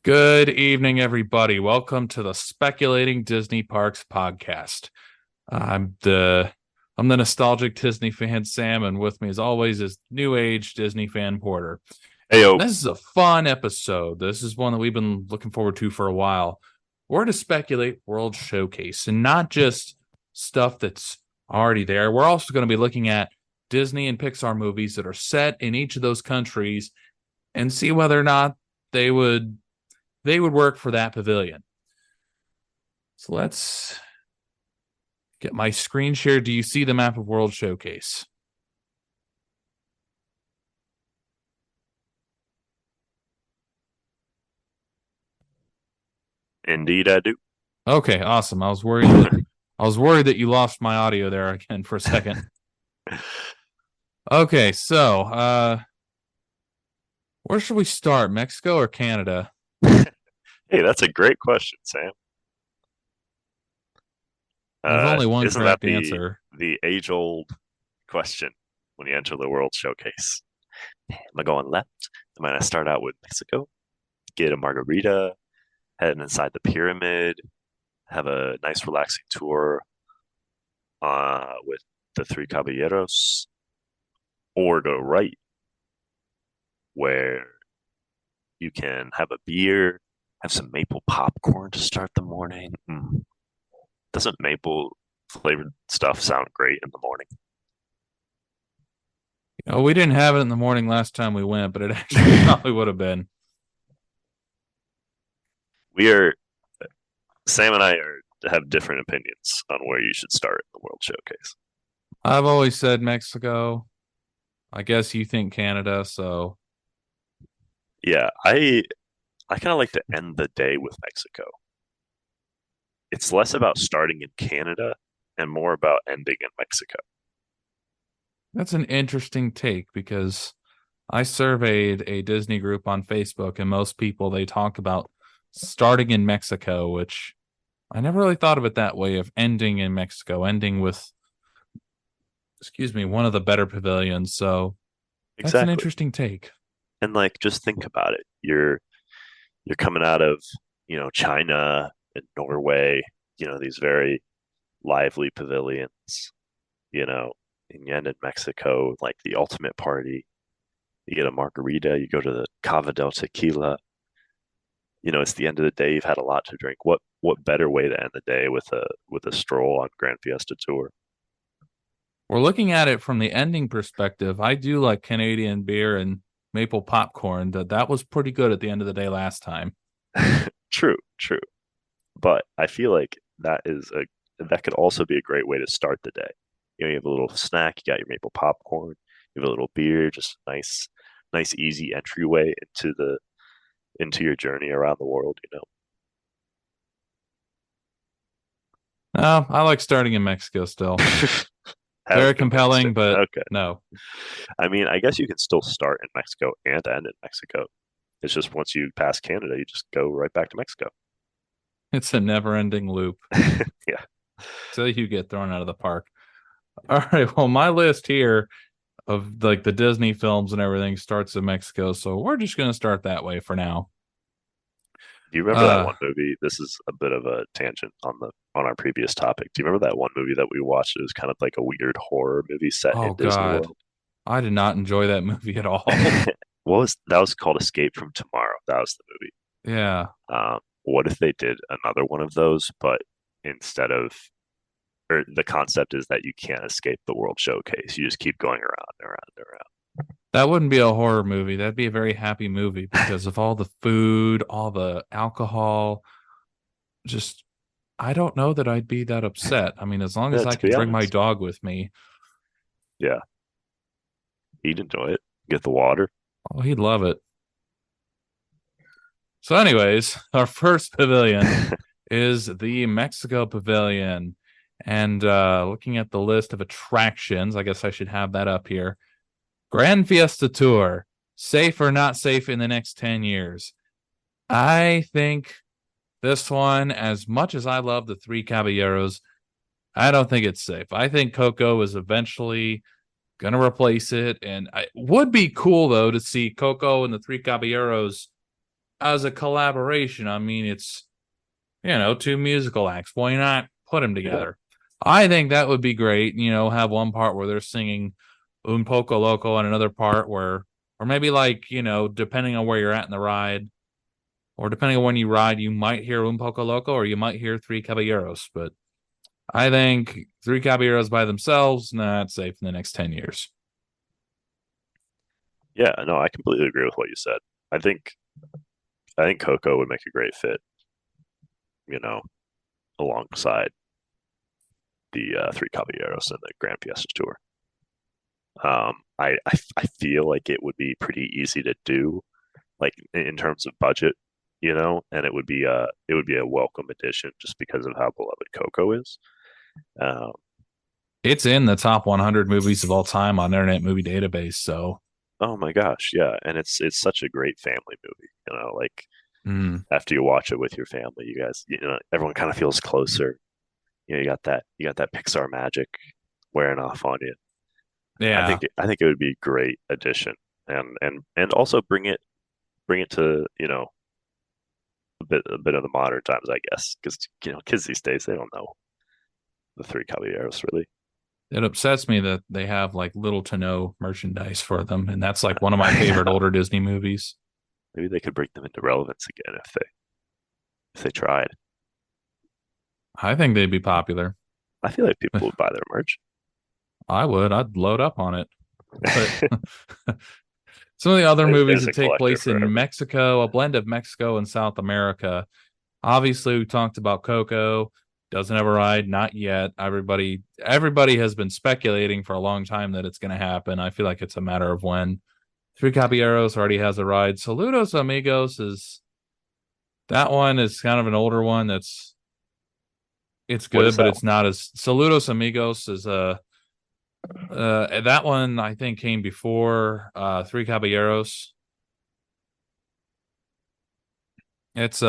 Good evening, everybody. Welcome to the Speculating Disney Parks podcast. I'm the nostalgic Disney fan Sam, and with me, as always, is new age Disney fan Porter. Heyo. This is a fun episode. This is one that we've been looking forward to for a while. We're to speculate World Showcase, and not just stuff that's already there. We're also going to be looking at Disney and Pixar movies that are set in each of those countries and see whether or not they would work for that pavilion. So let's get my screen share. Do you see the map of World Showcase? Indeed, I do. Okay, awesome. I was worried that you lost my audio there again for a second. Okay, so where should we start? Mexico or Canada? Hey, that's a great question, Sam. There's only one Isn't that correct answer. the age-old question when you enter the World Showcase? Am I going left? Am I gonna start out with Mexico, get a margarita, head inside the pyramid, have a nice relaxing tour with the three caballeros, or go right where you can have a beer, have some maple popcorn to start the morning. Doesn't maple flavored stuff sound great in the morning? We didn't have it in the morning last time we went, but it actually probably would have been. We are Sam and I have different opinions on where you should start the World Showcase. I've always said Mexico. I guess you think Canada, so Yeah, I kind of like to end the day with Mexico. It's less about starting in Canada and more about ending in Mexico. that's an interesting take because I surveyed a Disney group on Facebook, and most people they talk about starting in Mexico, which I never really thought of it that way of ending in Mexico, ending with, excuse me, one of the better pavilions. So that's an Exactly. interesting take. And like just think about it. You're coming out of, China and Norway, these very lively pavilions, and you end in Mexico, like the ultimate party. You get a margarita, you go to the Cava del Tequila. It's the end of the day. You've had a lot to drink. What better way to end the day with a stroll on Grand Fiesta Tour? We're looking at it from the ending perspective. I do like Canadian beer and maple popcorn. That was pretty good at the end of the day last time. True, true. But I feel like that could also be a great way to start the day. You have a little snack, you got your maple popcorn, you have a little beer, just nice easy entryway into your journey around the world. I like starting in Mexico still. Have Very a good Mexico. compelling, but Okay. no. I mean, I guess you can still start in Mexico and end in Mexico. It's just once you pass Canada, you just go right back to Mexico. It's a never-ending loop Yeah. till you get thrown out of the park. All right. Well, my list here of like the Disney films and everything starts in Mexico, so we're just gonna start that way for now. Do you remember that Uh one movie? This is a bit of a tangent on our previous topic. Do you remember that one movie that we watched? It was kind of like a weird horror movie set in oh Disney God. World. I did not enjoy that movie at all. What was that was called Escape from Tomorrow. That was the movie. Yeah. What if they did another one of those, but instead of or the concept is that you can't escape the World Showcase. You just keep going around and around and around. That wouldn't be a horror movie. That'd be a very happy movie because of all the food, all the alcohol. Just I don't know that I'd be that upset. I mean, as long as Yeah, I to can be bring my honest. dog with me, Yeah, he'd enjoy it. Get the water. oh, he'd love it. So, anyways, our first pavilion is the Mexico Pavilion. And looking at the list of attractions, I guess I should have that up here. Grand Fiesta Tour, safe or not safe in the next 10 years. I think this one, as much as I love the Three Caballeros, I don't think it's safe. I think Coco is eventually going to replace it. And it would be cool, though, to see Coco and the Three Caballeros as a collaboration. I mean, it's, two musical acts. Why not put them Yeah. together? I think that would be great. Have one part where they're singing Un Poco Loco and another part where, or maybe like, depending on where you're at in the ride, or depending on when you ride, you might hear Un Poco Loco or you might hear Three Caballeros. But I think Three Caballeros by themselves, not safe in the next 10 years. Yeah, no, I completely agree with what you said. I think I think Coco would make a great fit, you know, alongside the Three Caballeros and the Grand Fiesta Tour. I feel like it would be pretty easy to do, like in terms of budget, and it would be a welcome addition just because of how beloved Coco is. Um, It's in the top 100 movies of all time on Internet Movie Database. So, oh my gosh, yeah, and it's such a great family movie. Like mm, after you watch it with your family, you guys, everyone kind of feels closer. You got that Pixar magic wearing off on you. I yeah, think I think it would be a great addition, and also bring it to a bit of the modern times, I guess, because kids these days they don't know the Three Caballeros really. it upsets me that they have like little to no merchandise for them. And that's like one of my favorite older Disney movies. Maybe they could bring them into relevance again if they tried. I think they'd be popular. I feel like people would buy their merch. I would. I'd load up on it. But some of the other It movies is that a take collector place in forever. Mexico, a blend of Mexico and South America. Obviously, we talked about Coco. Doesn't have a ride, not yet. Everybody has been speculating for a long time that it's going to happen. I feel like it's a matter of when. Three Caballeros already has a ride. Saludos Amigos is that one is kind of an older one. It's What is good, but that it's not as Saludos Amigos is a that one I think came before Three Caballeros. It's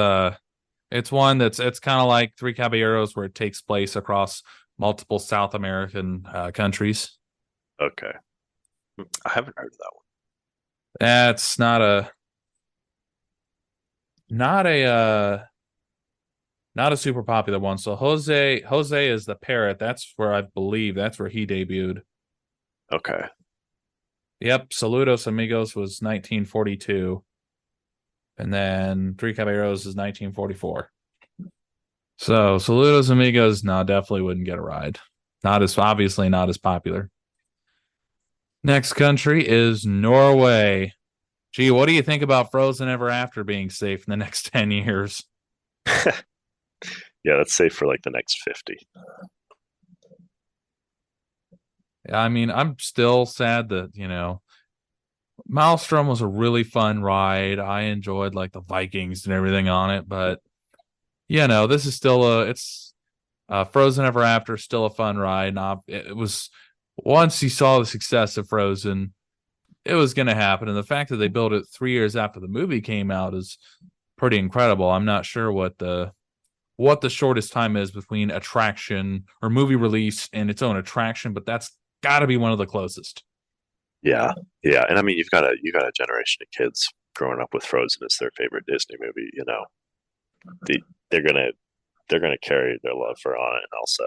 it's one it's kind of like Three Caballeros where it takes place across multiple South American countries. one? Okay, I haven't heard of that one. That's not a not a super popular one. So Jose is the parrot. That's where I believe that's where he debuted. Okay, Yep, Saludos Amigos was 1942, and then Three Caballeros is 1944. So Saludos Amigos, no, definitely wouldn't get a ride. Not as obviously not as popular. Next country is Norway. Gee, what do you think about Frozen Ever After being safe in the next 10 years? yeah, that's safe for like the next 50. I mean, I'm still sad that, Maelstrom was a really fun ride. I enjoyed like the Vikings and everything on it, but this is still it's Frozen Ever After, still a fun ride. And it was once you saw the success of Frozen, it was going to happen. And the fact that they built it 3 years after the movie came out is pretty incredible. I'm not sure what the shortest time is between attraction or movie release and its own attraction, but that's got to be one of the closest. Yeah, yeah, and I mean you've got a generation of kids growing up with Frozen as their favorite Disney movie. They, they're gonna they're gonna carry their love for Anna and Elsa,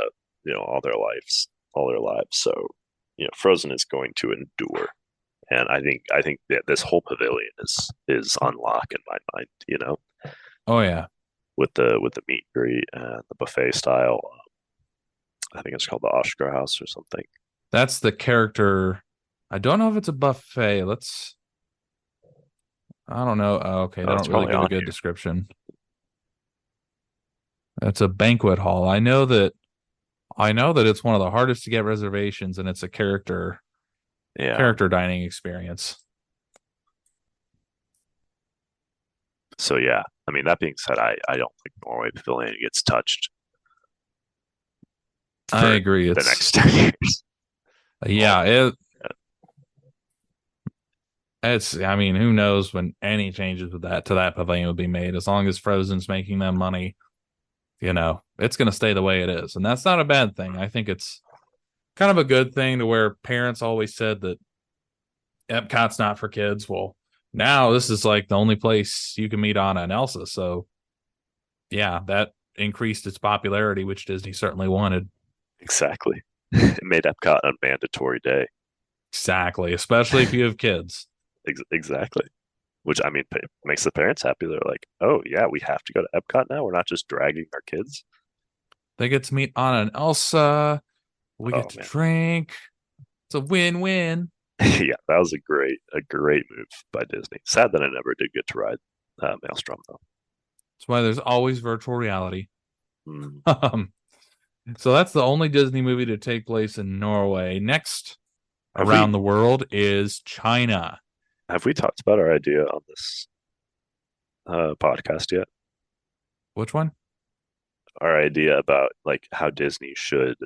all their lives. So, Frozen is going to endure, and I think that this whole pavilion is unlock in my mind. Oh yeah, With the meet and greet and the buffet style. I think it's called the Oscar House or something. that's the character. I don't know if it's a buffet. I don't know. Oh, okay, they Oh, it's don't really probably give a on good here. description. It's a banquet hall. I know that it's one of the hardest to get reservations, and it's a Yeah. character dining experience. So yeah, I mean that being said, I don't think Norway Pavilion gets touched I for agree. the next 10 years. Oh, Yeah, it's. I mean, who knows when any changes with that to that pavilion will be made? As long as Frozen's making them money, it's going to stay the way it is, and that's not a bad thing. I think it's kind of a good thing to where parents always said that Epcot's not for kids. Well, Now this is like the only place you can meet Anna and Elsa. So yeah, that increased its popularity, which Disney certainly wanted. Exactly. It made Epcot a mandatory day. Exactly, especially if you have kids. Exactly. Which I mean, makes the parents happy. They're like, "Oh yeah, we have to go to Epcot now. We're not just dragging our kids." They get to meet Anna and Elsa. We get Oh to man, drink. It's a win-win. yeah, that was a great move by Disney. Sad that I never did get to ride Maelstrom though. That's why there's always virtual reality. Mm. Um, so that's the only Disney movie to take place in Norway. Next Have we around the world is China. have we talked about our idea on this podcast yet? Which one? Our idea about like how Disney should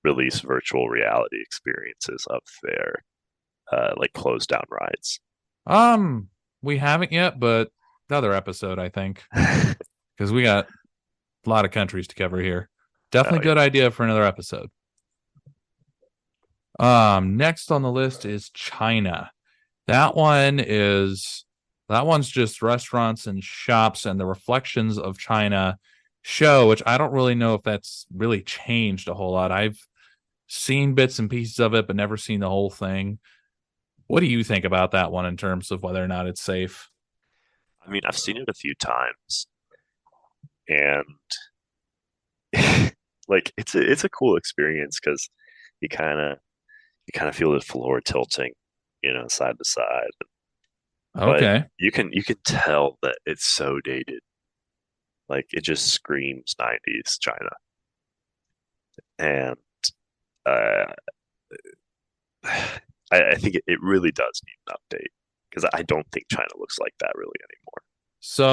release virtual reality experiences of their like closed down rides. Um, we haven't yet, but another episode, I think, Oh because we got a lot of countries to cover here. Definitely yeah. good idea for another episode. Next on the list is China. That one is that one's just restaurants and shops and the reflections of China show, which I don't really know if that's really changed a whole lot. I've seen bits and pieces of it, but never seen the whole thing. What do you think about that one in terms of whether or not it's safe? I mean, I've seen it a few times, and like it's a cool experience because you kind of you kind of feel the floor tilting, side to side. But Okay. you can tell that it's so dated. Like it just screams 90s China, and uh, I think it really does need an update because I don't think China looks like that really anymore.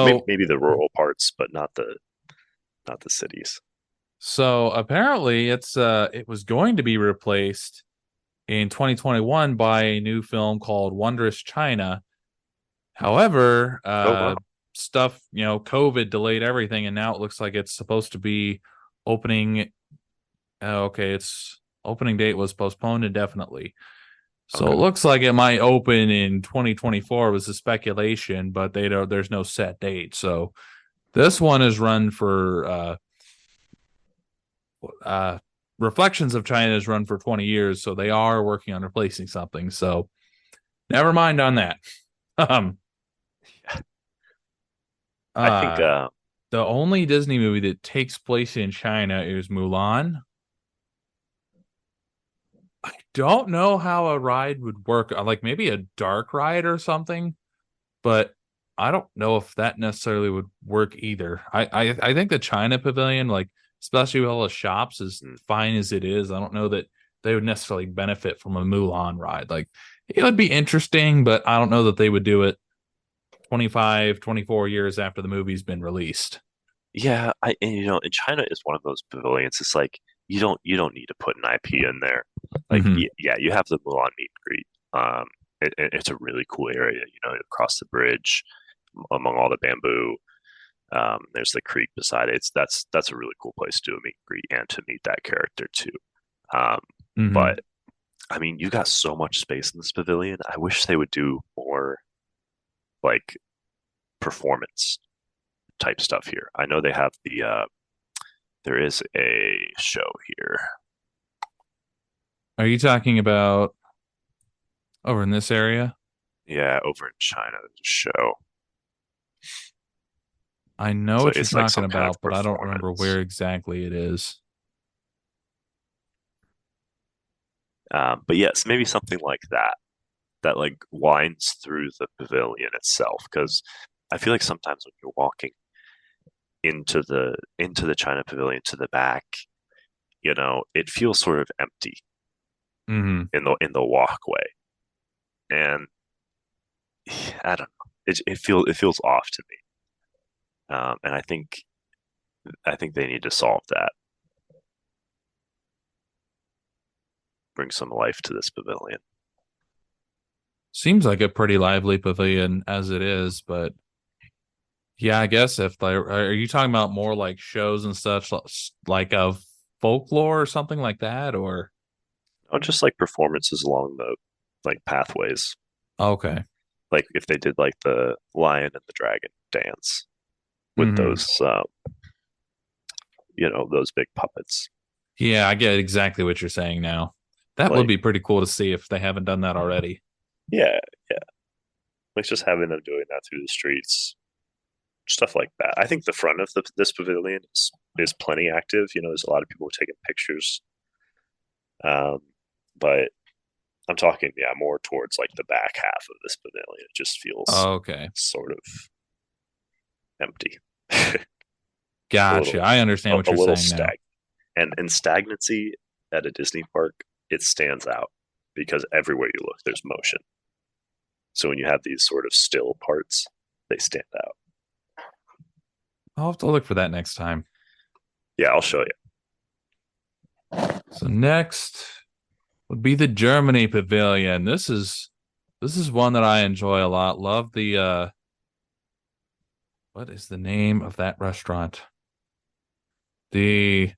Maybe, So maybe the rural parts, but not the cities. so apparently it was going to be replaced in 2021 by a new film called Wondrous China. However, Oh wow. stuff, COVID delayed everything, and now it looks like it's supposed to be opening. Okay, its opening date was postponed indefinitely. So it Okay. looks like it might open in 2024 was a speculation, but there's no set date. So this one is run for uh Reflections of China is run for 20 years, so they are working on replacing something. So never mind on that. Um I think uh the only Disney movie that takes place in China is Mulan. I don't know how a ride would work, like maybe a dark ride or something, but I don't know if that necessarily would work either. I think the China Pavilion, like especially with all the shops, is mm, fine as it is. I don't know that they would necessarily benefit from a Mulan ride. Like it would be interesting, but I don't know that they would do it 25, 24 years after the movie's been released. yeah, and in China is one of those pavilions. It's like you don't need to put an IP in there. Like Hmm. yeah, you have the Mulan meet and greet. It's a really cool area. Across the bridge, among all the bamboo. There's the creek beside it. That's a really cool place to do a meet and greet and to meet that character too. Um, Hmm. but I mean, you got so much space in this pavilion. I wish they would do more like performance type stuff here. I know they have there is a show here. Are you talking about over in this area? Yeah, over in China, there's a show. I know So what you're it's like talking some kind about, of but I don't remember performance. where exactly it is. But yes, maybe something like that that like winds through the pavilion itself. Because I feel like sometimes when you're walking into the China Pavilion to the back, it feels sort of empty Hmm. in the walkway, and I don't know. It feels off to me, and I think they need to solve that, bring some life to this pavilion. Seems like a pretty lively pavilion as it is, but yeah, I guess if they are you talking about more like shows and such like of folklore or something like that, or Just like performances along the like pathways. okay. Like if they did like the lion and the dragon dance with Hmm. those, those big puppets. Yeah, I get exactly what you're saying now. That would Like, be pretty cool to see if they haven't done that already. yeah, yeah. Like just having them doing that through the streets, stuff like that. I think the front of this pavilion is plenty active. There's a lot of people taking pictures. Um, but I'm talking, yeah, more towards like the back half of this pavilion. It just feels Okay. sort of empty, a Gotcha. little, I understand what a you're little saying now. stag. And stagnancy at a Disney park, it stands out because everywhere you look, there's motion. So when you have these sort of still parts, they stand out. I'll have to look for that next time. Yeah, I'll show you. So next would be the Germany Pavilion. This is one that I enjoy a lot. Love the what is the name of that restaurant? The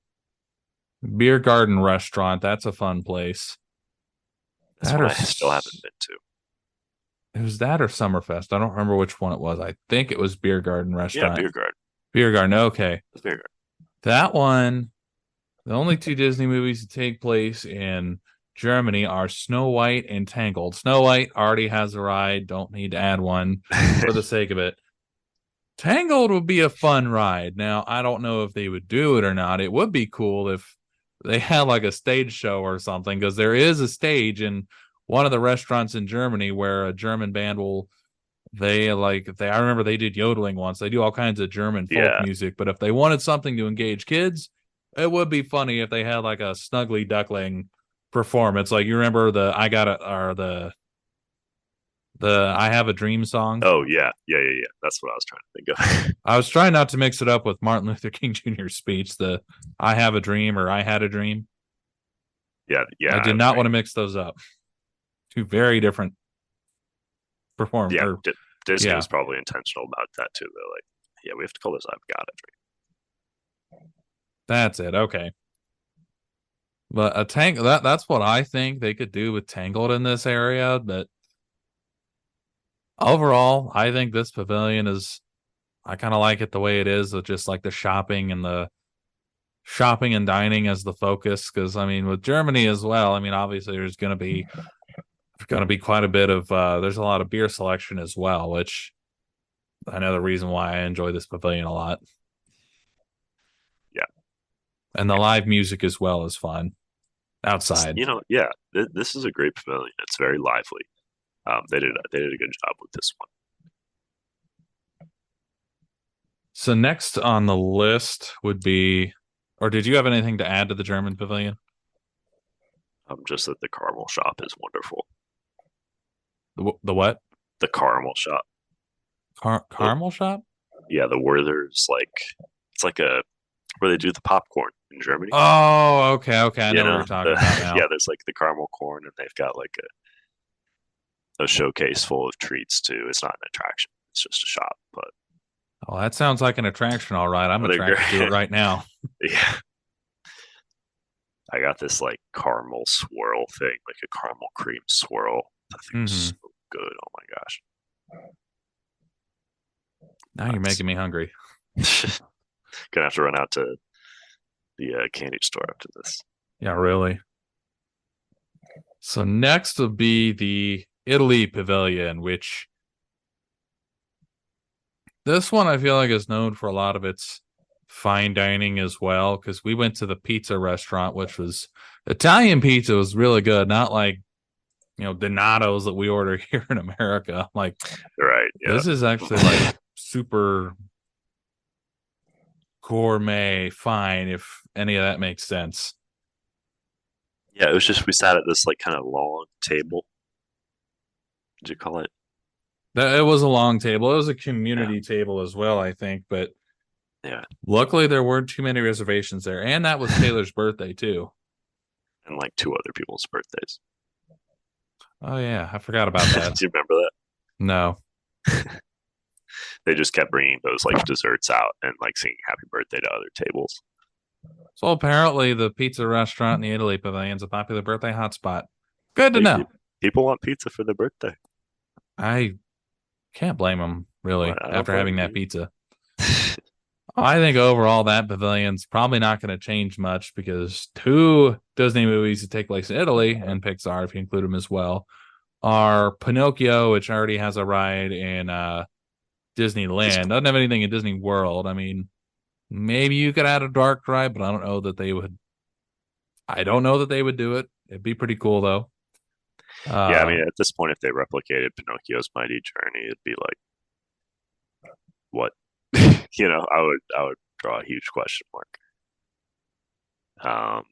Beer Garden Restaurant. That's a fun place. That's That one or I still haven't been to. it was that or Summerfest. I don't remember which one it was. I think it was Beer Garden Yeah, Restaurant. beer garden. Beer Garden. Okay. It's beer garden. That one, the only two Disney movies that take place in Germany are Snow White and Tangled. Snow White already has a ride. Don't need to add one for the sake of it. Tangled would be a fun ride. Now, I don't know if they would do it or not. It would be cool if they had like a stage show or something, because there is a stage in one of the restaurants in Germany where a German band will I remember they did yodeling once. They do all kinds of German folk Yeah. music, but if they wanted something to engage kids, it would be funny if they had like a Snuggly Duckling performance. Like you remember the I Have a Dream song. Oh yeah, yeah, yeah, yeah. That's what I was trying to think of. I was trying not to mix it up with Martin Luther King Jr.'s speech, the I Have a Dream or I Had a Dream. Yeah, yeah, I I did have a not dream. want to mix those up. Two very different perform Yeah, or Disney yeah, was probably intentional about that too. They're like, yeah, we have to call this "I've Got a that's it. Okay. But a tank that's what I think they could do with Tangled in this area. But overall, I think this pavilion is I kind of like it the way it is, with just like the shopping and dining as the focus. Because I mean, with Germany as well, I mean, obviously there's gonna be quite a bit of there's a lot of beer selection as well, which another reason why I enjoy this pavilion a lot. dream." And the live music as well is fun outside. Yeah, this is a great pavilion. It's very lively. They did a good job with this one. So next on the list would be, or did you have anything to add to the German pavilion? Just that the caramel shop is wonderful. The what? The caramel shop. The, Caramel shop? yeah, the Werther's it's like a where they do the popcorn in Germany. Oh, okay, okay. I You know what know, you're talking about now. yeah, there's like the caramel corn, and they've got like a showcase full of treats too. It's not an attraction; it's just a shop. But Oh, that sounds like an attraction, all right. I'm they're attracted to it great. right now. Yeah, I got this like caramel swirl thing, like a caramel cream swirl. That thing was Hmm. so good. Oh my gosh, Now you're nuts. making me hungry. Gonna have to run out to the candy store after this. Yeah, really. So next would be the Italy Pavilion, which this one I feel like is known for a lot of its fine dining as well. Because we went to the pizza restaurant, which was Italian pizza was really good, not like Donato's that we order here in America. Like Right? Yeah. this is actually like super gourmet fine, if any of that makes sense. Yeah, it was just we sat at this like kind of long table. Did you call it? That it was a long table. It was a Yeah, community table as well, I think, but yeah, luckily there weren't too many reservations there. And that was Taylor's birthday too. and like two other people's birthdays. Oh yeah, I forgot about that. Do you remember No. that? They just kept bringing those like desserts out and like singing happy birthday to other tables. So apparently the pizza restaurant in the Italy Pavilion's a popular birthday hotspot. Good to Like know. people want pizza for their birthday. I Can't blame them, Well, really, I don't after having blame that you. pizza. I think overall that pavilion's probably not going to change much because two Disney movies that take place in Italy and Pixar, if you include them as well, are Pinocchio, which already has a ride in Disneyland. Disney. Doesn't have anything in Disney World. I mean, maybe you could add a dark ride, but I don't know that they would. I don't know that they would do it. It'd be pretty cool though. Yeah, I Uh, mean, at this point, if they replicated Pinocchio's Mighty Journey, it'd be like, what? I would draw a huge question mark. Um,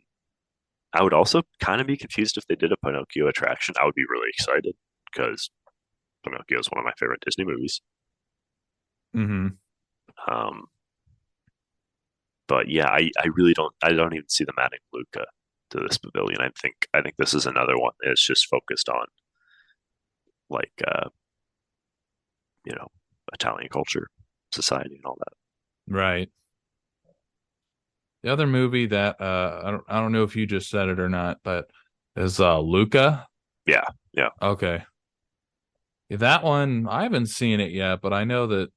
I would also kind of be confused if they did a Pinocchio attraction. I would be really excited because Pinocchio is one of my favorite Disney movies. mhm. Um, but yeah, I really don't even see them adding Luca to this pavilion. I think this is another one that's just focused on like you know, Italian culture, society, and all that. Right. The other movie that I don't know if you just said it or not, but is Luca. Yeah, yeah, Okay. Yeah, that one I haven't seen it yet, but I know that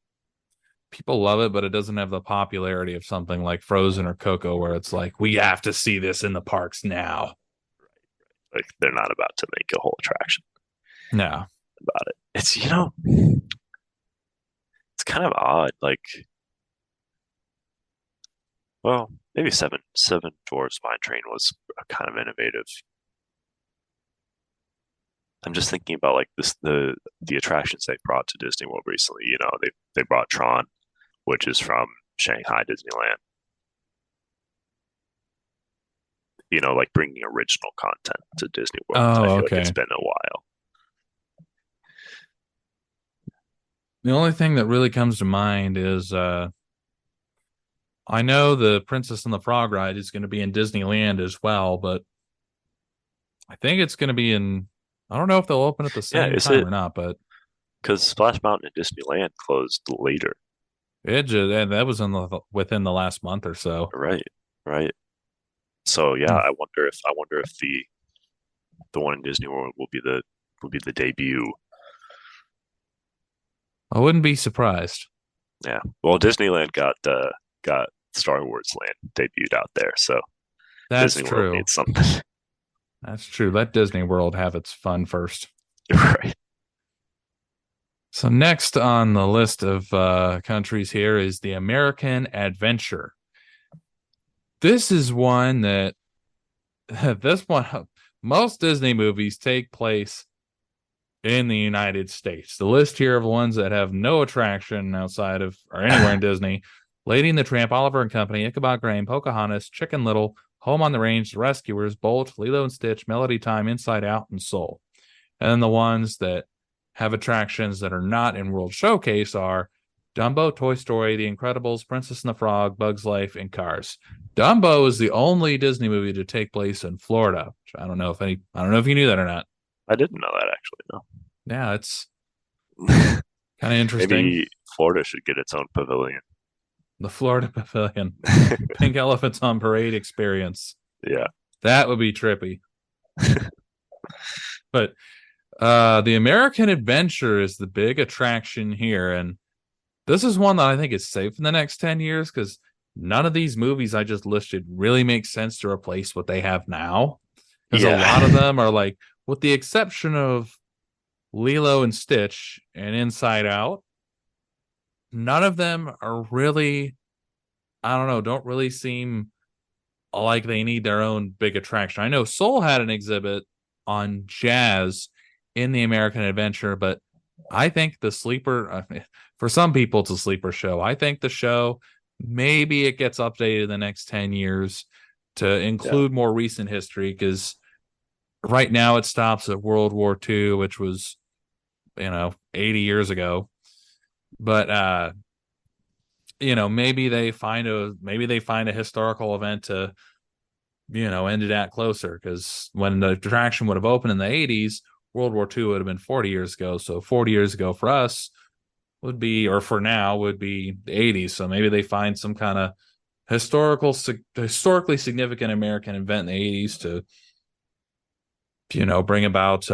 people love it, but it doesn't have the popularity of something like Frozen or Coco, where it's like we have to see this in the parks now. like they're not about to make a whole attraction No. about it. It's kind of odd. Like, well, maybe Seven Dwarfs Mine Train was kind of innovative. I'm just thinking about like the attractions they brought to Disney World recently. They brought Tron, which is from Shanghai Disneyland. Like bringing original content to Disney World. I Oh, feel like it's okay. been a while. The only thing that really comes to mind is I know the Princess and the Frog ride is going to be in Disneyland as well, but I think it's going to be in. I don't know if they'll open at the Yeah, same is time it or not, but because Splash Mountain and Disneyland closed later? it just that was in the within the last month or so. Right, right. So yeah, Hmm. I wonder if the one in Disney World will be the debut. I wouldn't be surprised. Yeah. Well, Disneyland got Star Wars Land debuted out there, so That's Disney World true. needs something. That's true. Let Disney World have its fun first. Right. So next on the list of countries here is the American Adventure. This is one that this one most Disney movies take place in the United States. The list here of ones that have no attraction outside of or anywhere in Disney: Lady and the Tramp, Oliver and Company, Ichabod Crane, Pocahontas, Chicken Little, Home on the Range, The Rescuers, Bolt, Lilo and Stitch, Melody Time, Inside Out, and Soul. And then the ones that have attractions that are not in World Showcase are Dumbo, Toy Story, The Incredibles, Princess and the Frog, Bugs Life, and Cars. Dumbo is the only Disney movie to take place in Florida. Which I don't know if you knew that or not. I didn't know that actually. Yeah, it's No. kind of interesting. Maybe Florida should get its own pavilion. The Florida Pavilion, Pink Elephants on Parade experience. Yeah. That would be trippy. But the American Adventure is the big attraction here, and this is one that I think is safe in the next 10 years because none of these movies I just listed really make sense to replace what they have now. Because a lot of Yeah. them are like, with the exception of Lilo and Stitch and Inside Out, none of them are really, I don't know, don't really seem like they need their own big attraction. I know Soul had an exhibit on jazz in the American Adventure, but I think the sleeper, for some people, it's a sleeper show. I think the show, maybe it gets updated in the next 10 years to Yeah. include more recent history because right now it stops at World War II, which was, 80 years ago. But, maybe they find a historical event to ended at closer because when the attraction would have opened in the 80s, World War II would have been 40 years ago. So 40 years ago for us would be, or for now, would be the 80s. So maybe they find some kind of historically significant American event in the 80s to, bring about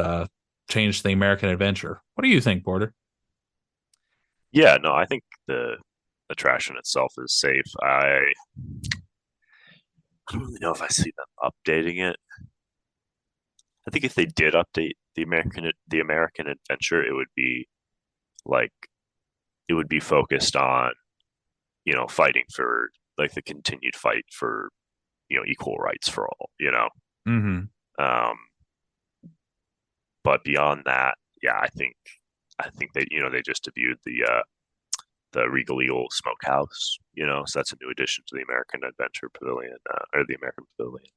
change the American adventure. What do you think, Porter? Yeah, no, I think the attraction itself is safe. I don't really know if I see them updating it. I think if they did update the American Adventure, it would be like it would be focused on fighting for like the continued fight for equal rights for all. Mm-hmm. Um, but beyond that, yeah, I think they just debuted the Regal Eagle Smokehouse. So that's a new addition to the American Adventure Pavilion or the American Pavilion.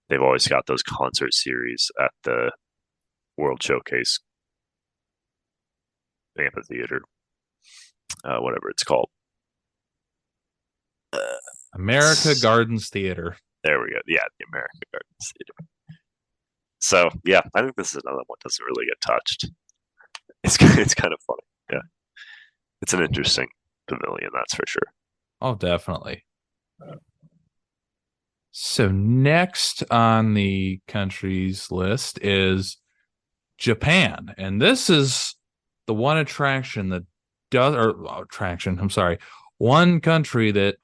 They've always got those concert series at the World Showcase Amphitheater, whatever it's called. Uh, America Gardens Theater. there we go. Yeah, the American Gardens Theater. So yeah, I think this is another one that doesn't really get touched. It's kind of funny. Yeah, it's an interesting pavilion, that's for sure. Oh, definitely. So next on the countries list is Japan, and this is the one attraction that does or attraction. I'm sorry, one country that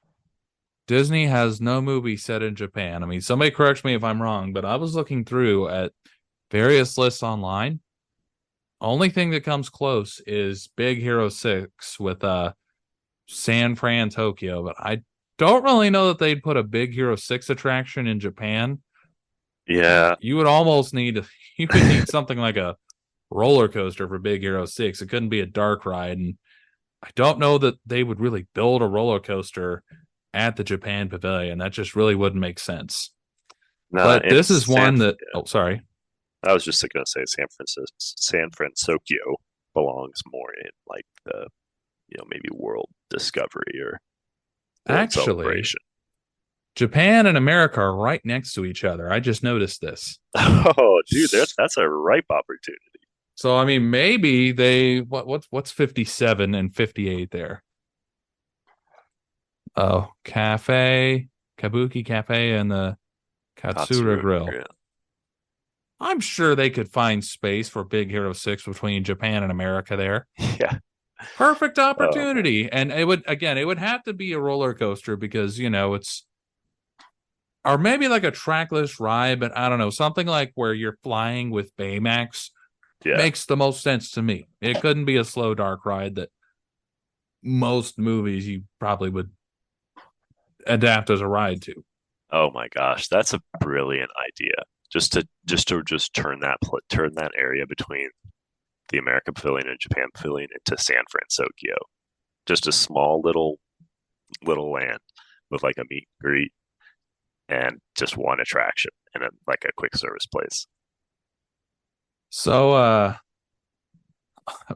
Disney has no movie set in Japan. I mean, somebody corrects me if I'm wrong, but I was looking through at various lists online. Only thing that comes close is Big Hero 6 with San Fran, Tokyo, but I don't really know that they'd put a Big Hero 6 attraction in Japan. Yeah, You would almost need you would need something like a roller coaster for Big Hero 6. It couldn't be a dark ride, and I don't know that they would really build a roller coaster at the Japan Pavilion. That just really wouldn't make sense. no, But in this is San. one that Yeah, oh sorry. I was just going to say San Francisco belongs more in like the maybe World Discovery or World Actually, Celebration. Japan and America are right next to each other. I just noticed this. Oh, dude, that's a ripe opportunity. So I mean, maybe they what's 57 and 58 there? Oh, Kabuki Cafe, and the Katsura Katsura Grill. Grill. I'm sure they could find space for Big Hero 6 between Japan and America there. Yeah. Perfect Oh man. opportunity. And it would have to be a roller coaster because, it's, or maybe like a trackless ride, but I don't know, something like where you're flying with Baymax Yeah. makes the most sense to me. It couldn't be a slow dark ride that most movies you probably would adapt as a ride to. Oh my gosh, that's a brilliant idea. Just turn that area between the American Pavilion and Japan Pavilion into San Francisco. Just a small little land with like a meet and greet and just one attraction and like a quick service place. So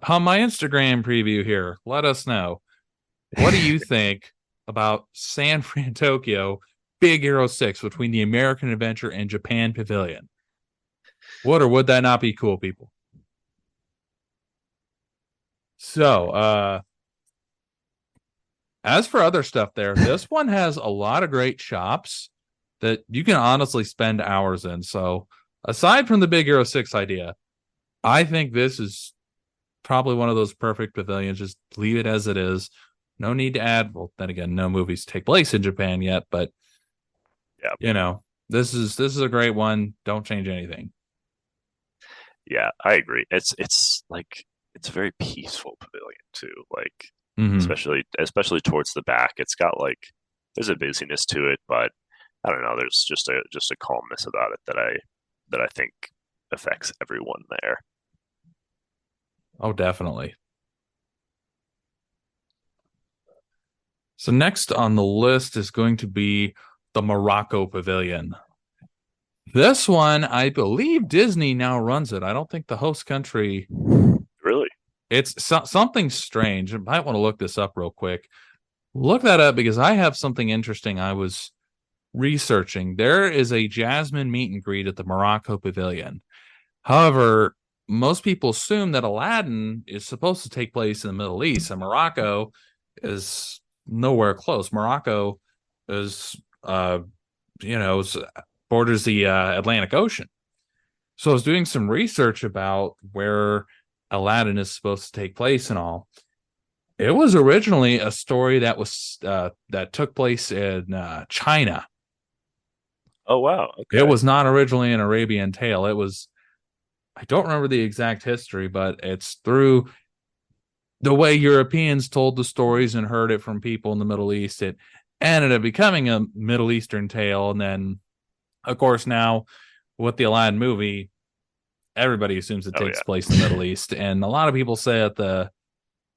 on my Instagram preview here, let us know. What do you think about San Fran Tokyo Big Hero 6 between the American Adventure and Japan Pavilion? Would or would that not be cool, people? So, as for other stuff there, this one has a lot of great shops that you can honestly spend hours in. So, aside from the Big Hero 6 idea, I think this is probably one of those perfect pavilions. Just leave it as it is. No need to add. Well, then again, no movies take place in Japan yet, but Yeah. this is a great one. Don't change anything. Yeah, I agree. It's like it's a very peaceful pavilion too. Like Mm-hmm. especially towards the back, it's got like there's a busyness to it, but I don't know. There's just a calmness about it that I think affects everyone there. Oh, definitely. So next on the list is going to be the Morocco Pavilion. This one, I believe Disney now runs it. I don't think the host country. Really? It's something strange. I might want to look this up real quick. Look that up because I have something interesting I was researching. There is a Jasmine meet and greet at the Morocco Pavilion. However, most people assume that Aladdin is supposed to take place in the Middle East, and Morocco is nowhere close. Morocco is, borders the Atlantic Ocean. So I was doing some research about where Aladdin is supposed to take place and all. It was originally a story that took place in China. Oh wow, It okay. was not originally an Arabian tale. It was, I don't remember the exact history, but it's through the way Europeans told the stories and heard it from people in the Middle East. It ended up becoming a Middle Eastern tale. And then, of course, now with the Aladdin movie, everybody assumes it Oh takes place in the yeah. Middle East. And a lot of people say that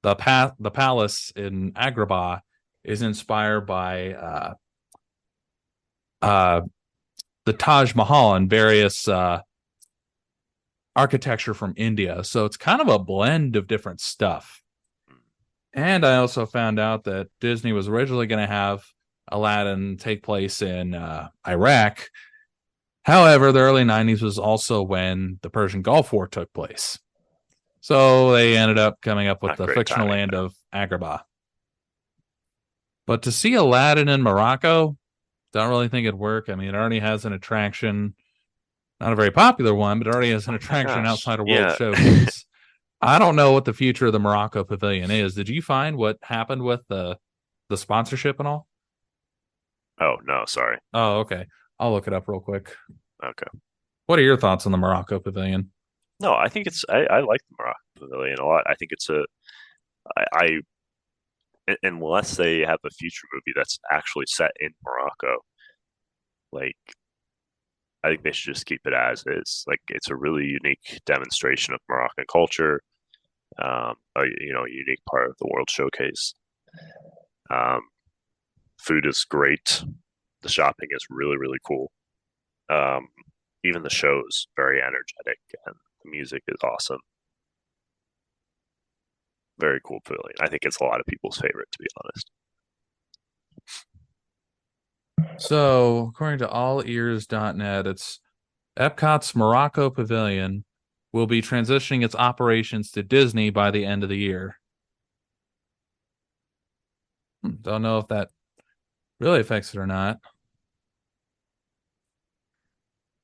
the palace in Agrabah is inspired by uh, the Taj Mahal and various architecture from India. So it's kind of a blend of different stuff. And I also found out that Disney was originally going to have Aladdin take place in Iraq. However, the early 90s was also when the Persian Gulf War took place. So they ended up coming up with Not the great fictional timing land there. of Agrabah. But to see Aladdin in Morocco, don't really think it'd work. I mean, it already has an attraction, not a very popular one, but it already has an Oh my attraction gosh. outside of World Yeah. Showcase. I don't know what the future of the Morocco Pavilion is. Did you find what happened with the sponsorship and all? Oh no, sorry. Oh, okay. I'll look it up real quick. Okay. What are your thoughts on the Morocco Pavilion? No, I think I like the Morocco Pavilion a lot. I think it's a unless they have a future movie that's actually set in Morocco, like I think they should just keep it as is. Like it's a really unique demonstration of Moroccan culture, a unique part of the World Showcase. Um, Food is great. The shopping is really really cool. Um, Even the show's very energetic, and the music is awesome. Very cool pavilion. I think it's a lot of people's favorite, to be honest. So, according to allears.net, it's Epcot's Morocco Pavilion will be transitioning its operations to Disney by the end of the year. Don't know if that really affects it or not.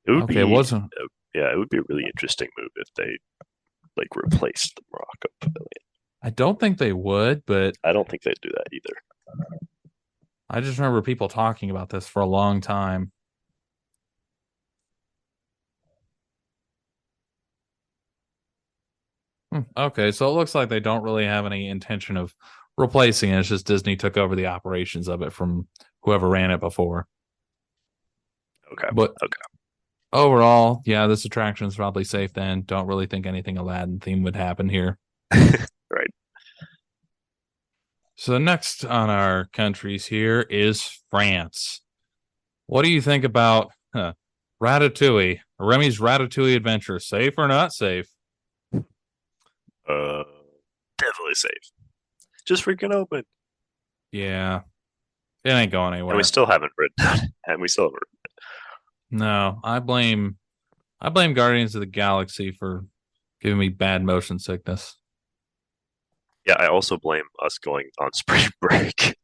It would Okay, it be, wasn't. yeah, it would be a really interesting move if they like replaced the Morocco pavilion. I don't think they would, but I don't think they'd do that either. I just remember people talking about this for a long time. Okay, so it looks like they don't really have any intention of replacing it. It's just Disney took over the operations of it from whoever ran it before. Okay, But okay. overall, yeah, this attraction is probably safe then. Don't really think anything Aladdin theme would happen here. Right. So next on our countries here is France. What do you think about Ratatouille? Remy's Ratatouille adventure, safe or not safe? Uh, Definitely safe. Just freaking open, Yeah, it ain't going and we anywhere. still haven't written, and we still haven't. No, I blame Guardians of the Galaxy for giving me bad motion sickness. Yeah, I also blame us going on spring break.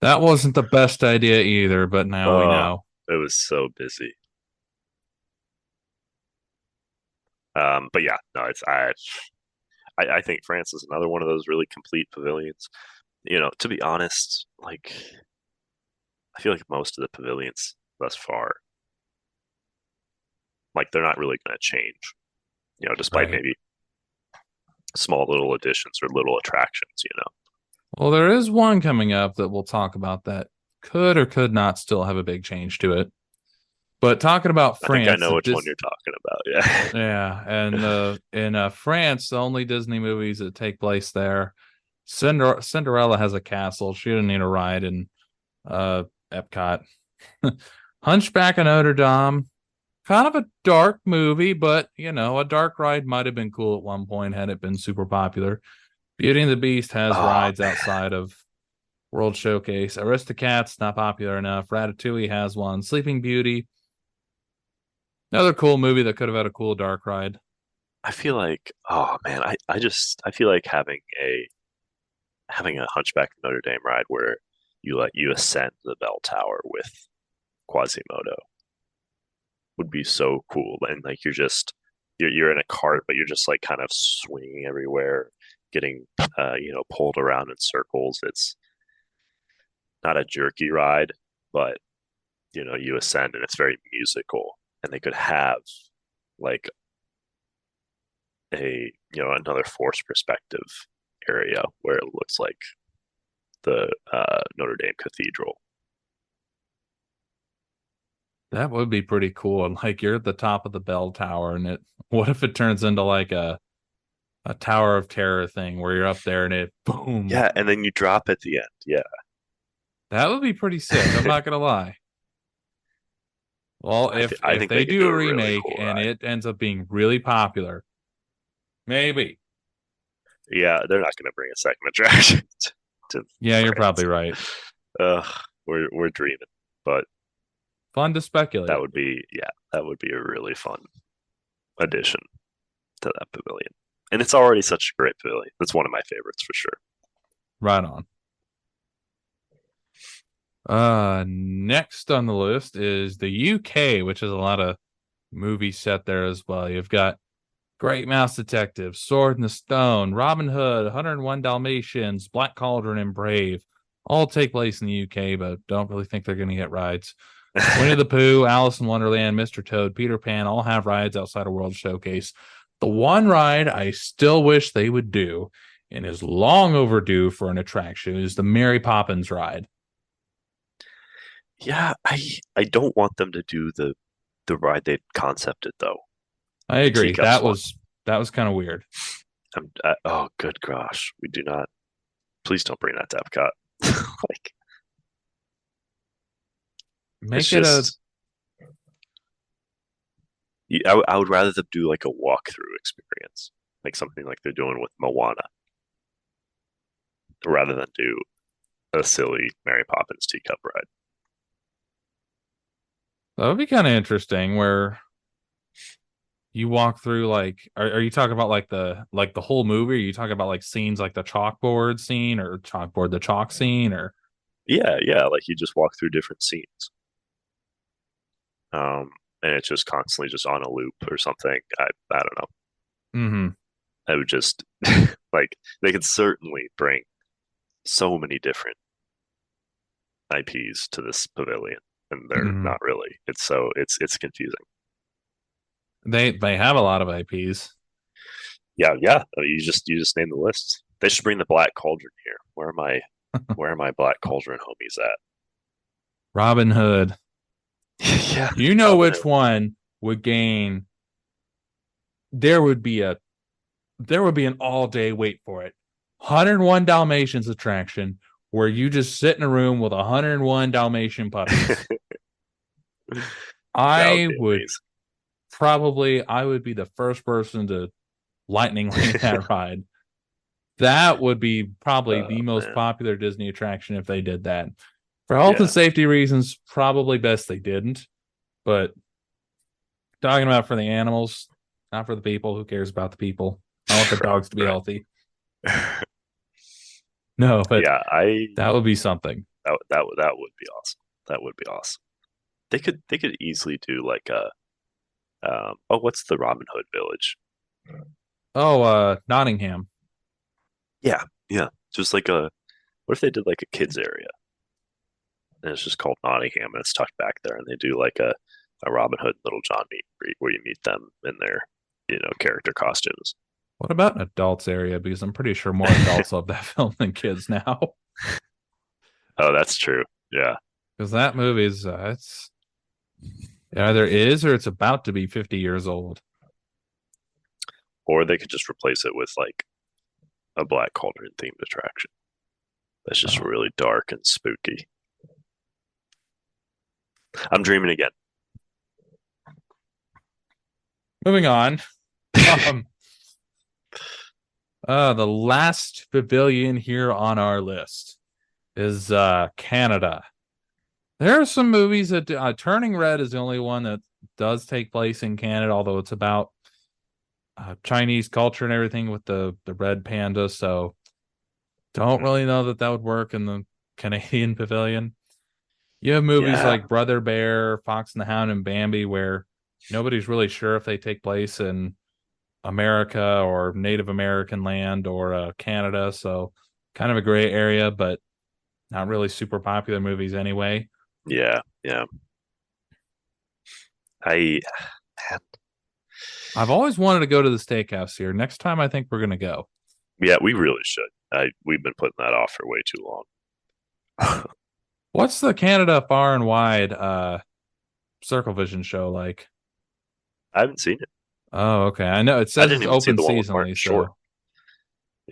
That wasn't the best idea either, but now we Oh, know. it was so busy. But yeah, no, I think France is another one of those really complete pavilions. To be honest, like I feel like most of the pavilions thus far, like they're not really going to change. Despite Right. maybe small little additions or little attractions. Well, there is one coming up that we'll talk about that could or could not still have a big change to it. But talking about I think I France, know which one you're talking about. Yeah. yeah, and in France, the only Disney movies that take place there, Cinderella has a castle. She didn't need a ride in uh, Epcot. Hunchback of Notre Dame, kind of a dark movie, but a dark ride might have been cool at one point had it been super popular. Beauty and the Beast has Oh rides man, outside of World Showcase. Aristocats not popular enough. Ratatouille has one. Sleeping Beauty, another cool movie that could have had a cool dark ride. I feel like I feel like having a Hunchback of Notre Dame ride where you ascend the bell tower with Quasimodo would be so cool. And like you're in a cart, but you're just like kind of swinging everywhere. getting pulled around in circles. It's not a jerky ride, but you ascend and it's very musical. And they could have like another forced perspective area where it looks like the Notre Dame Cathedral. That would be pretty cool. And like you're at the top of the bell tower, and it what if it turns into like a Tower of Terror thing where you're up there and it boom. Yeah, and then you drop at the end. Yeah. That would be pretty sick. I'm not gonna lie. Well, I if think they they could do do a a really remake cool and ride. it ends up being really popular, maybe. Yeah, they're not going to bring a second attraction to Yeah, you're France. probably right. Ugh, we're dreaming, but Fun to speculate. that would be a really fun addition to that pavilion. And it's already such a great pavilion. It's one of my favorites for sure. Right on. Next on the list is the UK, which is a lot of movies set there as well. You've got Great Mouse Detective, Sword in the Stone, Robin Hood, 101 Dalmatians, Black Cauldron, and Brave. All take place in the UK, but don't really think they're going to get rides. Winnie the Pooh, Alice in Wonderland, Mr. Toad, Peter Pan all have rides outside of World Showcase. The one ride I still wish they would do, and is long overdue for an attraction, is the Mary Poppins ride. Yeah, I don't want them to do the ride they concepted though. I The agree. teacups one. That was kind of weird. Oh, good gosh. We do not. Please don't bring that to Epcot. Like it's Make it a just. I would rather them do like a walkthrough experience, like something like they're doing with Moana, rather than do a silly Mary Poppins teacup ride. that would be kind of interesting where you walk through like are you talking about like the whole movie? Or are you talking about like scenes like the chalkboard scene or chalkboard the chalk scene or Yeah, yeah, like you just walk through different scenes, and it's just constantly just on a loop or something. I don't know. mm-hmm. I would just like they could certainly bring so many different IPs to this pavilion, and they're Mm-hmm. not really. It's confusing. They have a lot of IPs. Yeah, yeah. You just name the list. They should bring the Black Cauldron here. Where are my Black Cauldron homies at? Robin Hood. Yeah, You know Robin which Hood. one would gain there would be a there would be an all day wait for it. 101 Dalmatians attraction where you just sit in a room with 101 Dalmatian puppies. That would I be would amazing. I would be the first person to lightning lane that ride. That would be probably the most Man, popular Disney attraction if they did that. For health and yeah, safety reasons, probably best they didn't. But talking about for the animals, not for the people. Who cares about the people? I want the right, dogs to be right. healthy. No, but Yeah, that would be something. that would be awesome. That would be awesome. They could easily do like a what's the Robin Hood village? Oh, Nottingham. Yeah, yeah. Just like a what if they did like a kids area and it's just called Nottingham and it's tucked back there and they do like a Robin Hood Little John meet and greet where you meet them in their character costumes. What about an adults area? Because I'm pretty sure more adults love that film than kids now. Oh, that's true. Yeah. Because that movie is it either is or it's about to be 50 years old. Or they could just replace it with like a Black Cauldron themed attraction. That's just Oh. really dark and spooky. I'm dreaming again. Moving on. Um, the last pavilion here on our list is Canada. There are some movies that Turning Red is the only one that does take place in Canada, although it's about Chinese culture and everything with the red panda. So don't really know that that would work in the Canadian pavilion. You have movies Yeah. like Brother Bear, Fox and the Hound, and Bambi, where nobody's really sure if they take place in America or Native American land or Canada. So kind of a gray area, but not really super popular movies anyway. Yeah, yeah. I man, I've always wanted to go to the steakhouse here. Next time, I think we're going to go. yeah, we really should. We've been putting that off for way too long. What's the Canada Far and Wide Circle Vision show like? I haven't seen it. Oh, okay. I know it I says didn't it's even see open the one with Martin seasonally, Short. so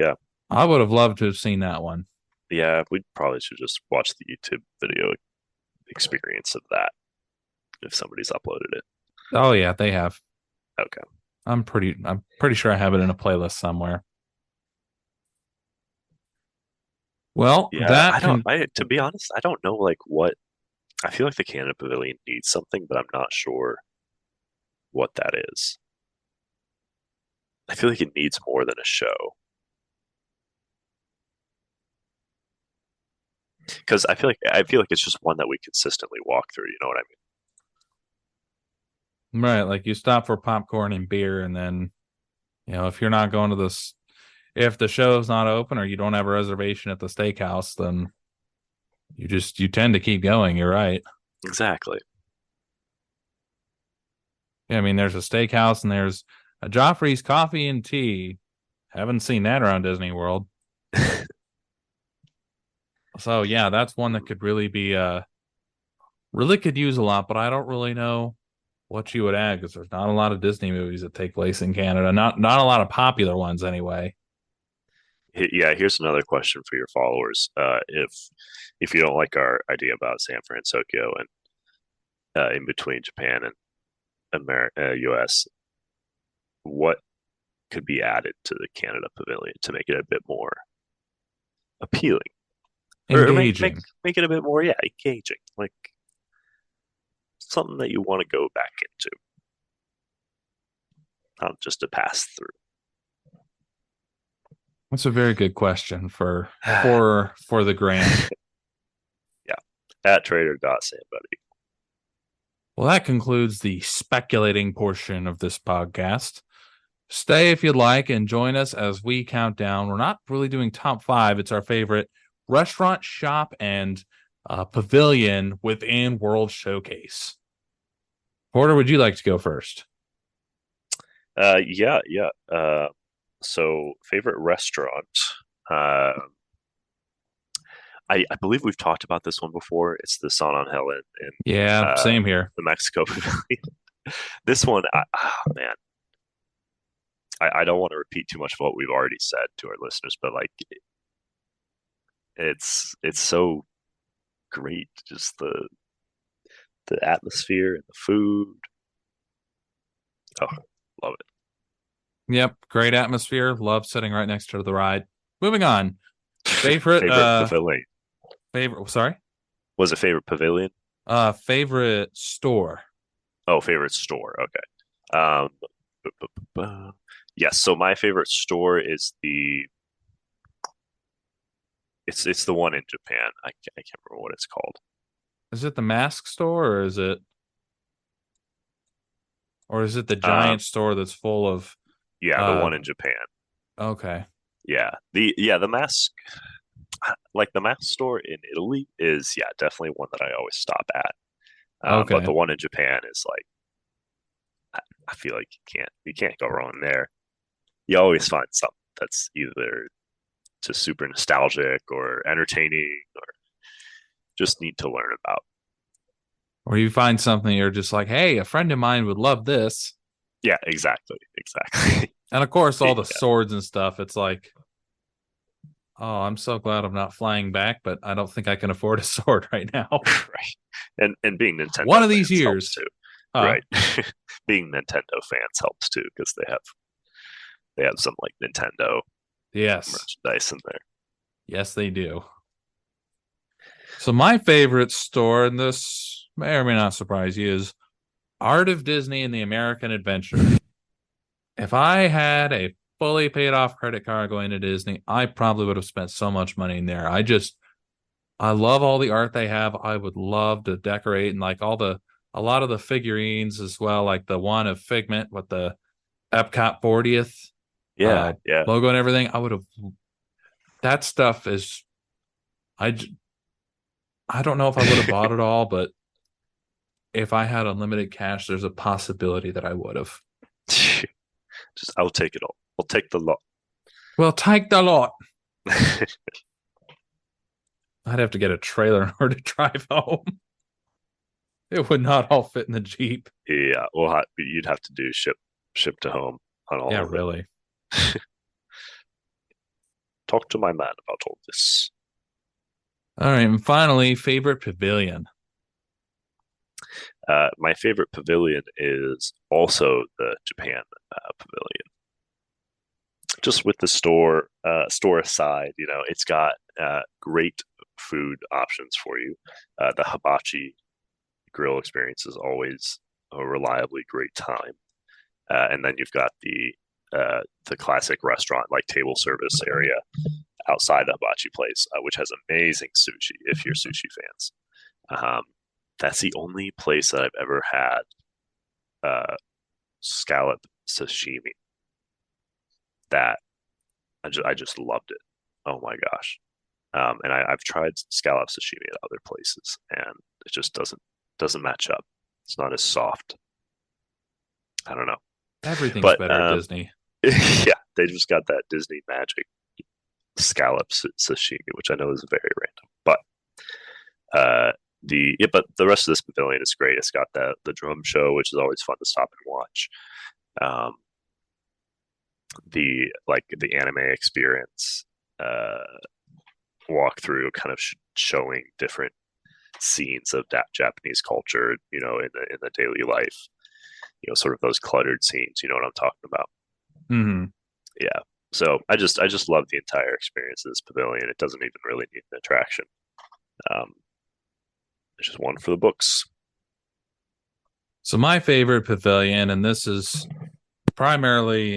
Yeah, I would have loved to have seen that one. yeah. We probably should just watch the YouTube video experience of that if somebody's uploaded it. Oh yeah, they have. Okay. I'm pretty sure I have it in a playlist somewhere. Well, Yeah, that I don't. can I To be honest, I don't know like what. I feel like the Canada Pavilion needs something, but I'm not sure what that is. I feel like it needs more than a show because I feel like it's just one that we consistently walk through. You know what I right, like you stop for popcorn and beer and then, if you're not going to this if the show's not open or you don't have a reservation at the steakhouse, then you tend to keep going. You're right. mean? Exactly. Yeah, I mean, there's a steakhouse and there's a Joffrey's Coffee and Tea. Haven't seen that around Disney World. So yeah, that's one that could really be really could use a lot, but I don't really know what you would add because there's not a lot of Disney movies that take place in Canada. Not a lot of popular ones anyway. Yeah, here's another question for your followers. If you don't like our idea about San Francisco and in between Japan and U.S., what could be added to the Canada Pavilion to make it a bit more appealing, or Engaging. make it a bit more, yeah, engaging, like something that you want to go back into, not just to pass through. That's a very good question for the gram. Yeah, at Trader Sam, buddy. Well, that concludes the speculating portion of this podcast. Stay if you'd like and join us as we count down. We're not really doing top five. It's our favorite restaurant, shop, and pavilion within World Showcase. Porter, would you like to go first? Yeah, yeah. So favorite restaurant. Uh, I believe we've talked about this one before. It's the San Angel in Yeah, same here. the Mexico Pavilion. This one, man, I don't want to repeat too much of what we've already said to our listeners, but like it's so great, just the atmosphere and the food. Oh, love it. Yep, great atmosphere. Love sitting right next to the ride. Moving on. Favorite Favorite pavilion. Sorry? Was it favorite pavilion? Favorite store. Oh, favorite store. Okay. Yes. So my favorite store is it's the one in Japan. I can't remember what it's called. Is it the mask store or is it the Um, giant store that's full of yeah, the uh one in Japan. okay. Yeah. The mask, like the mask store in Italy is, yeah, definitely one that I always stop at. But Okay. the one in Japan is like I feel like you can't go wrong there. You always find something that's either just super nostalgic or entertaining or just need to learn about. Or you find something you're just like, hey, a friend of mine would love this. Yeah, exactly, exactly. And of course, all the Yeah, swords and stuff. It's like, oh, I'm so glad I'm not flying back, but I don't think I can afford a sword right now. right. And being Nintendo One of these fans helps years. too. Huh? Right. Being Nintendo fans helps too because they have some like Nintendo Yes. merchandise in there. Yes, they do. So my favorite store, and this may or may not surprise you, is Art of Disney and the American Adventure. If I had a fully paid off credit card going to Disney, I probably would have spent so much money in there. I love all the art they have. I would love to decorate and like a lot of the figurines as well, like the one of Figment with the Epcot 40th Yeah, yeah. logo and everything. I would have. That stuff is. I j- I don't know if I would have bought it all, but if I had unlimited cash, there's a possibility that I would have. Just I'll take it all. I'll take the lot. Well, take the lot. I'd have to get a trailer in order to drive home. It would not all fit in the Jeep. Yeah, you'd have to do ship to home on all Yeah, of really. it. Talk to my man about all this. All right, and finally, favorite pavilion. My favorite pavilion is also the Japan pavilion. Just with the store aside, it's got great food options for you. The hibachi grill experience is always a reliably great time. And then you've got the classic restaurant like table service area outside the hibachi place, which has amazing sushi if you're sushi fans. Um, that's the only place that I've ever had scallop sashimi that I just loved it. Oh my gosh. And I've tried scallop sashimi at other places, and it just doesn't match up. It's not as soft. I don't know, Everything's but better at Disney. yeah, they just got that Disney magic scallop sashimi, which I know is very random. But but the rest of this pavilion is great. It's got the drum show, which is always fun to stop and watch. Um, the anime experience walkthrough, kind of showing different scenes of Japanese culture, in the daily life, sort of those cluttered scenes. You know what I'm talking about? Mm-hmm. Yeah. So I just love the entire experience of this pavilion. It doesn't even really need an attraction. Um, it's just one for the books. So my favorite pavilion, and this is primarily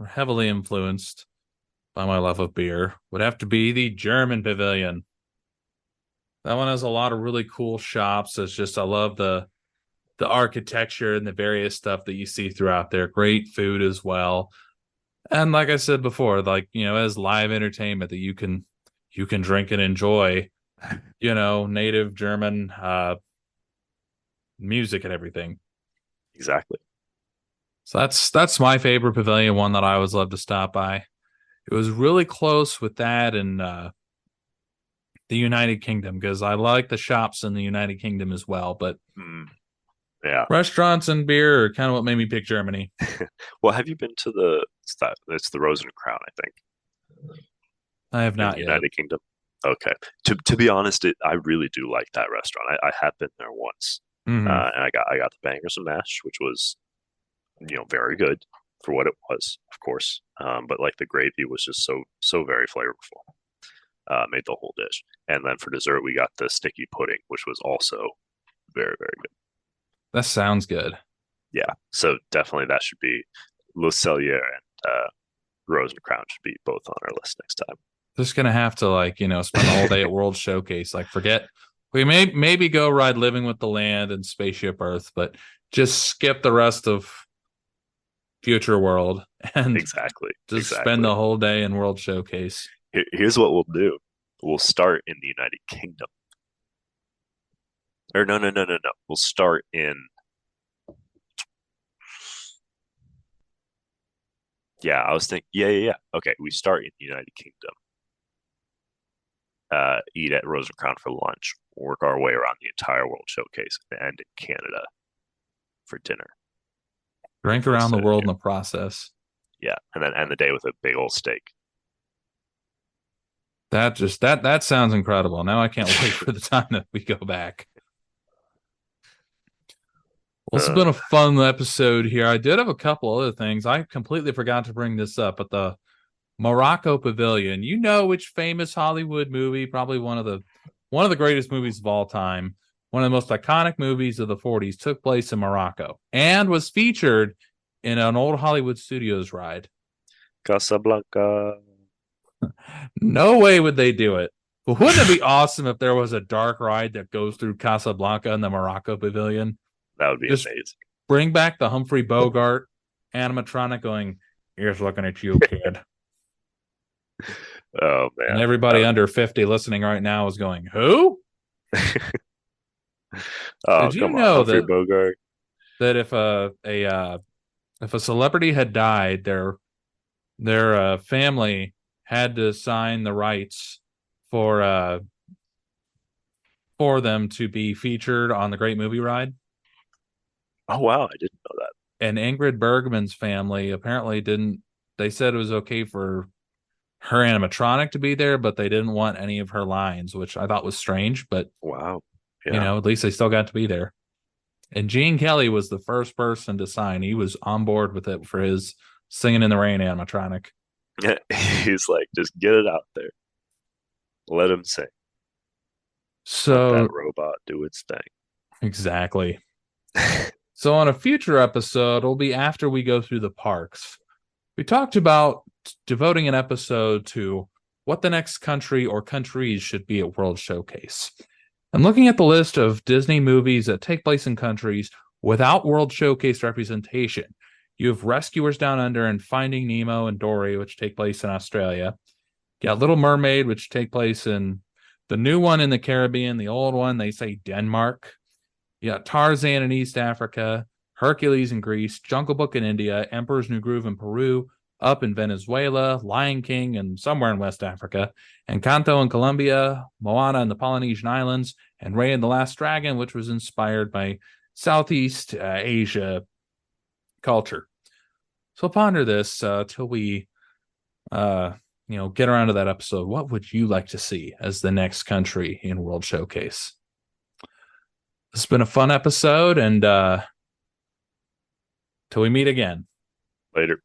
heavily influenced by my love of beer, would have to be the German pavilion. That one has a lot of really cool shops. It's just I love the architecture and the various stuff that you see throughout there. Great food as well. And like I said before, like, as live entertainment that you can drink and enjoy, native German music and everything. Exactly. So that's my favorite pavilion, one that I always love to stop by. It was really close with that and the United Kingdom because I like the shops in the United Kingdom as well. But Mm, yeah. restaurants and beer are kind of what made me pick Germany. Well, have you been to it's the Rose and Crown, I think, I have in the not yet. United Kingdom? Okay. To be honest, I really do like that restaurant. I have been there once, Hmm. and I got the bangers and mash, which was very good for what it was, of course. But like the gravy was just so very flavorful. Made the whole dish, and then for dessert we got the sticky pudding, which was also very very good. That sounds good. Yeah, so definitely that should be Le Cellier and Rose and Crown should be both on our list next time. Just gonna have to spend the whole day at World Showcase. Like forget we may maybe go ride Living with the Land and Spaceship Earth, but just skip the rest of Future World and Exactly, just spend exactly. the whole day in World Showcase. Here's what we'll do. We'll start in the United Kingdom. Or no, no, no, no, no. We'll start in. Yeah, I was thinking. Yeah, yeah, yeah. Okay, we start in the United Kingdom. Eat at Rose and Crown for lunch. Work our way around the entire World Showcase and end in Canada for dinner. Drink With around the world in Lysalia. the process. Yeah, and then end the day with a big old steak. That sounds incredible. Now I can't wait for the time that we go back. Well, this has been Uh, a fun episode here. I did have a couple other things. I completely forgot to bring this up, but the Morocco Pavilion. You know which famous Hollywood movie, probably one of the greatest movies of all time, one of the most iconic movies of the 40s took place in Morocco and was featured in an old Hollywood Studios ride. Casablanca. No way would they do it. But wouldn't it be awesome if there was a dark ride that goes through Casablanca and the Morocco Pavilion? That would be Just amazing. bring back the Humphrey Bogart. animatronic going, "Here's looking at you, kid." Oh And man. everybody under 50 listening right now is going, "Who?" Oh, Did you come on, know Humphrey that Bogart. if a celebrity had died, their family had to sign the rights for uh for them to be featured on the Great Movie Ride. Oh wow, I didn't know that. And Ingrid Bergman's family apparently didn't. They said it was okay for her animatronic to be there, but they didn't want any of her lines, which I thought was strange. But Wow. Yeah. at least they still got to be there. And Gene Kelly was the first person to sign. He was on board with it for his Singing in the Rain animatronic. He's like, just get it out there. Let him sing. Let that So robot do its exactly. thing. So on a future episode, it'll be after we go through the parks. We talked about devoting an episode to what the next country or countries should be at World Showcase. And looking at the list of Disney movies that take place in countries without World Showcase representation, you have Rescuers Down Under and Finding Nemo and Dory, which take place in Australia. You got Little Mermaid, which take place in the new one in the Caribbean, the old one, they say Denmark. You got Tarzan in East Africa, Hercules in Greece, Jungle Book in India, Emperor's New Groove in Peru, Up in Venezuela, Lion King and somewhere in West Africa, Encanto in Colombia, Moana in the Polynesian Islands, and Raya and the Last Dragon, which was inspired by Southeast Asia culture. So ponder this till we, get around to that episode. What would you like to see as the next country in World Showcase? It's been a fun episode, and till we meet again. Later.